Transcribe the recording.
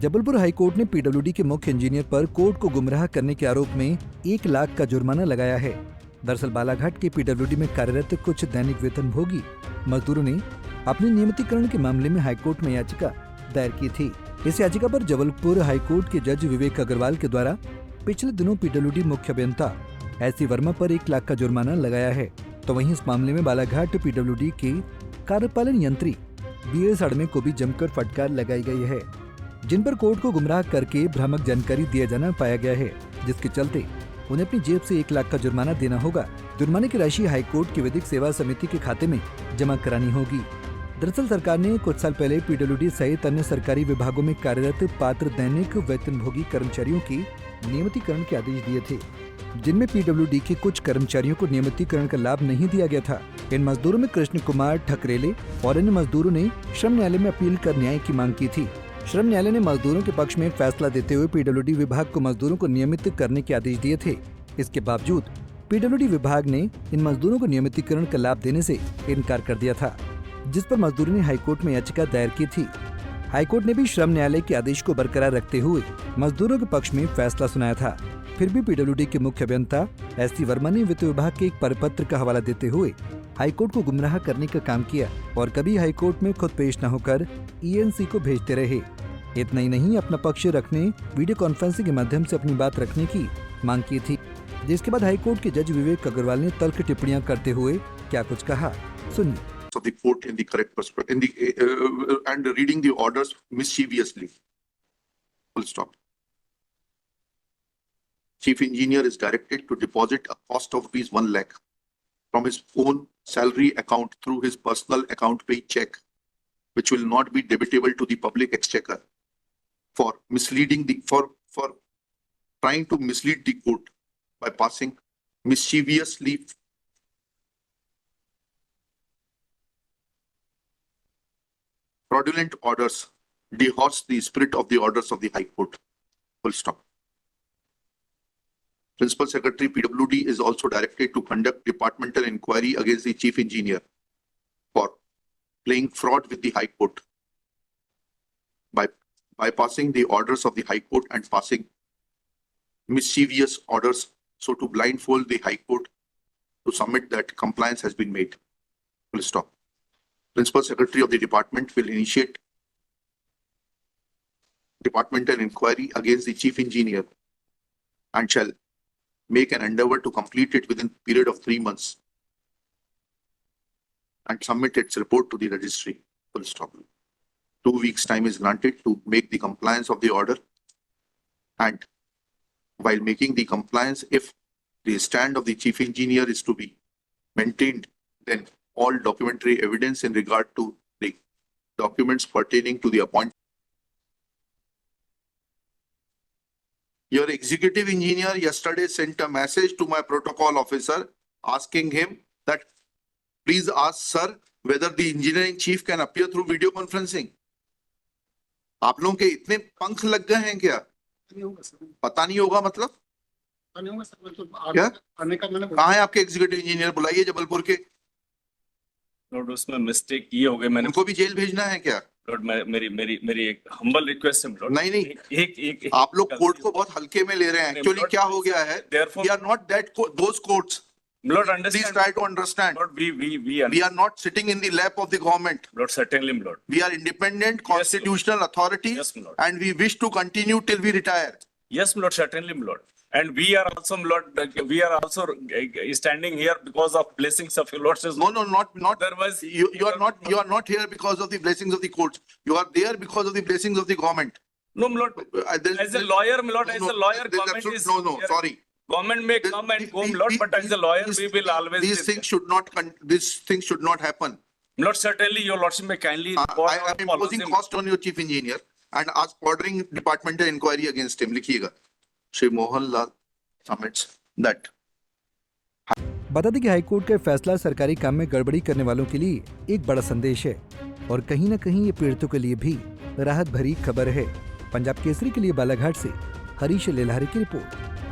Jabalpur high court ने PWD के मुख्य इंजीनियर पर कोर्ट को गुमराह करने के आरोप में 1 लाख का जुर्माना लगाया है। दरअसल बालाघाट के पीडब्ल्यूडी में कार्यरत कुछ दैनिक वेतनभोगी मजदूरों ने अपने नियमितीकरण के मामले में हाईकोर्ट में याचिका दायर की थी। इस याचिका पर जबलपुर हाईकोर्ट के जज विवेक अग्रवाल के द्वारा पिछले दिनों पीडब्ल्यूडी मुख्य अभियंता एस.सी. वर्मा पर 1 लाख का जुर्माना लगाया है। तो वहीं इस मामले में बालाघाट पीडब्ल्यूडी के कार्यपालन यंत्री बी.एस. अड़मे को भी जमकर फटकार लगाई गई है, जिन पर कोर्ट को गुमराह करके भ्रामक जानकारी दिया जाना पाया गया है, जिसके चलते उन्हें अपनी जेब से 1 लाख का जुर्माना देना होगा। जुर्माने की राशि हाईकोर्ट की विधिक सेवा समिति के खाते में जमा करानी होगी। दरअसल सरकार ने कुछ साल पहले पीडब्ल्यूडी सहित अन्य सरकारी विभागों में कार्यरत पात्र दैनिक वेतनभोगी कर्मचारियों की नियमितीकरण के आदेश दिए थे, जिनमें पीडब्ल्यूडी के कुछ कर्मचारियों को नियमितीकरण का लाभ नहीं दिया गया था। इन मजदूरों में कृष्ण कुमार ठकरेले और अन्य मजदूरों ने श्रम न्यायालय में अपील कर न्याय की मांग की थी। श्रम न्यायालय ने मजदूरों के पक्ष में फैसला देते हुए पीडब्ल्यूडी विभाग को मजदूरों को नियमित करने के आदेश दिए थे। इसके बावजूद पीडब्ल्यूडी विभाग ने इन मजदूरों को नियमितीकरण का लाभ देने से इनकार कर दिया था, जिस पर मजदूरों ने हाईकोर्ट में याचिका दायर की थी। हाईकोर्ट ने भी श्रम न्यायालय के आदेश को बरकरार रखते हुए मजदूरों के पक्ष में फैसला सुनाया था। फिर भी पीडब्ल्यूडी के मुख्य अभियंता एस.सी. वर्मा ने वित्त विभाग के एक परिपत्र का हवाला देते हुए हाईकोर्ट को गुमराह करने का काम किया और कभी हाईकोर्ट में खुद पेश न होकर ई.एन.सी. को भेजते रहे। इतना ही नहीं, अपना पक्ष रखने वीडियो कॉन्फ्रेंसिंग के माध्यम से अपनी बात रखने की मांग की थी, जिसके बाद हाईकोर्ट के जज विवेक अग्रवाल ने तल्ख टिप्पणियां करते हुए क्या कुछ कहा, सुनिए। Of the court in the correct perspective, and reading the orders mischievously. Full stop. Chief engineer is directed to deposit a cost of ₹1 lakh from his own salary account through his personal account paid check, which will not be debitable to the public exchequer for misleading for trying to mislead the court by passing mischievously fraudulent orders, dehorse the spirit of the orders of the High Court. Full stop. Principal Secretary PWD is also directed to conduct departmental inquiry against the Chief Engineer for playing fraud with the High Court by bypassing the orders of the High Court and passing mischievous orders, so to blindfold the High Court to submit that compliance has been made. Full stop. Principal Secretary of the department will initiate departmental inquiry against the Chief Engineer and shall make an endeavor to complete it within a period of 3 months and submit its report to the registry. Full stop. 2 weeks time is granted to make the compliance of the order, and while making the compliance, if the stand of the Chief Engineer is to be maintained, then all documentary evidence in regard to the documents pertaining to the appointment. Your executive engineer yesterday sent a message to my protocol officer asking him that please ask sir whether the engineering chief can appear through video conferencing. आप लोगों के इतने पंख लग गए हैं क्या? पता नहीं होगा मतलब? क्या? कहाँ है आपके एग्जीक्यूटिव इंजीनियर? बुलाइए जबलपुर के। लॉर्ड, उसमें मिस्टेक ये हो गई, मैंने उनको भी जेल भेजना है क्या? लॉर्ड, मेरी एक हम्बल रिक्वेस्ट है लॉर्ड। नहीं एक आप लोग कोर्ट को बहुत हल्के में ले रहे हैं। एक्चुअली क्या हो गया है, we are not that those courts. Lord, understand. Please try to understand. Lord, we are not sitting in the lap of the government. Lord, certainly, Lord. We are independent constitutional authority, yes, Lord. And we wish to continue till we retire. Yes, Lord, certainly, Lord. And we are also, Lord, we are also standing here because of blessings of your Lord. No, not. Otherwise, you are not here because of the blessings of the courts. You are there because of the blessings of the government. No, Lord. As a lawyer, Lord, as a lawyer, government is sorry. Government may come and go, Lord, but as a lawyer, we will always. These things should not happen. Lord, certainly, your Lordship may kindly. I am imposing cost on your chief engineer and ordering departmental inquiry against him. लिखिएगा, Shri Mohan Lal submits that. बता दें कि high court का फैसला सरकारी काम में गड़बड़ी करने वालों के लिए एक बड़ा संदेश है और कहीं न कहीं ये पीड़ितों के लिए भी राहत भरी खबर है। पंजाब केसरी के लिए बालाघाट से हरीश लेल्हारे की रिपोर्ट।